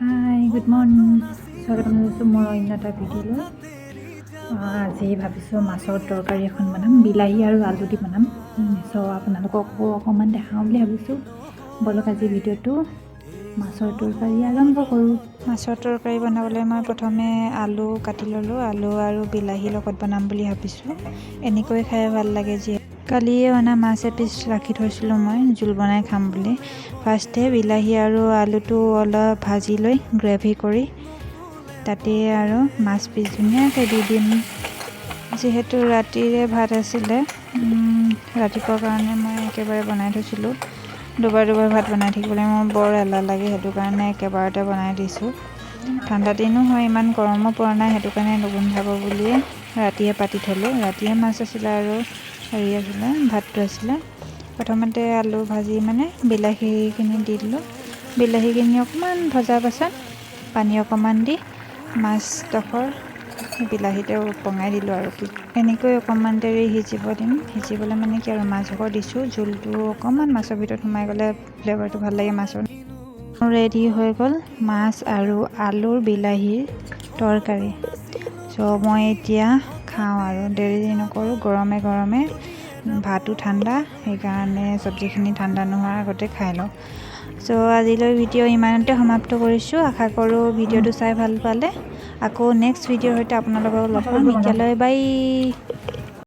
Hi good morning স্বাগতম জনাইছোঁ মোৰ অন্য এটা ভিডিঅ'লৈ। আজি ভাবিছোঁ মাছৰ তৰকাৰী এখন বনাম, বিলাহী আৰু আলু দি বনাম। আপোনালোককো অকণমান দেখাওঁ বুলি ভাবিছোঁ। বলক আজি ভিডিঅ'টো মাছৰ তৰকাৰী আৰম্ভ কৰোঁ। মাছৰ তৰকাৰী বনাবলৈ মই প্ৰথমে আলু কাটি ল'লোঁ। আলু আৰু বিলাহীৰ লগত বনাম বুলি ভাবিছোঁ। এনেকৈ খাই ভাল লাগে। কালিয়ে অনা মাছ এপিচ ৰাখি থৈছিলোঁ মই জোল বনাই খাম বুলি। ফাৰ্ষ্টে বিলাহী আৰু আলুটো অলপ ভাজি লৈ গ্ৰেভি কৰি তাতে আৰু মাছ পিচ ধুনীয়াকৈ দি দিম। যিহেতু ৰাতিৰে ভাত আছিলে, ৰাতিপুৱাৰ কাৰণে মই একেবাৰে বনাই থৈছিলোঁ। দুবাৰ ভাত বনাই থাকিবলৈ মোৰ বৰ এলাহ লাগে, সেইটো কাৰণে একেবাৰতে বনাই দিছোঁ। ঠাণ্ডা দিনো হয়, ইমান গৰমো পৰা নাই, সেইটো কাৰণে নুগোন্ধাব বুলিয়ে ৰাতিয়ে পাতি থ'লোঁ। ৰাতিয়ে মাছ আছিলে আৰু আছিলে ভাতটো আছিলে। প্ৰথমতে আলু ভাজি বিলাহীখিনি দি দিলোঁ। বিলাহীখিনি অকণমান ভজাৰ পাছত পানী অকণমান দি মাছডোখৰ বিলাহীতে উপঙাই দিলোঁ আৰু এনেকৈ অকণমান দেৰি সিজিব দিম। সিজিবলৈ কি আৰু মাছডোখৰ দিছোঁ, জোলটো অকণমান মাছৰ ভিতৰত সোমাই গ'লে ফ্লেভাৰটো ভাল লাগে মাছৰ। ৰেডি হৈ গ'ল মাছ আৰু আলুৰ বিলাহীৰ তৰকাৰী। মই এতিয়া খাওঁ আৰু দেৰি নকৰোঁ। গৰমে গৰমে ভাতো ঠাণ্ডা, সেইকাৰণে চব্জিখিনি ঠাণ্ডা নোহোৱাৰ আগতে খাই লওঁ। আজিলৈ ভিডিঅ' ইমানতে সমাপ্ত কৰিছোঁ। আশা কৰোঁ ভিডিঅ'টো চাই ভাল পালে। আকৌ নেক্সট ভিডিঅ'ৰ সৈতে আপোনালোকক লগ পাম। এতিয়ালৈ বাই।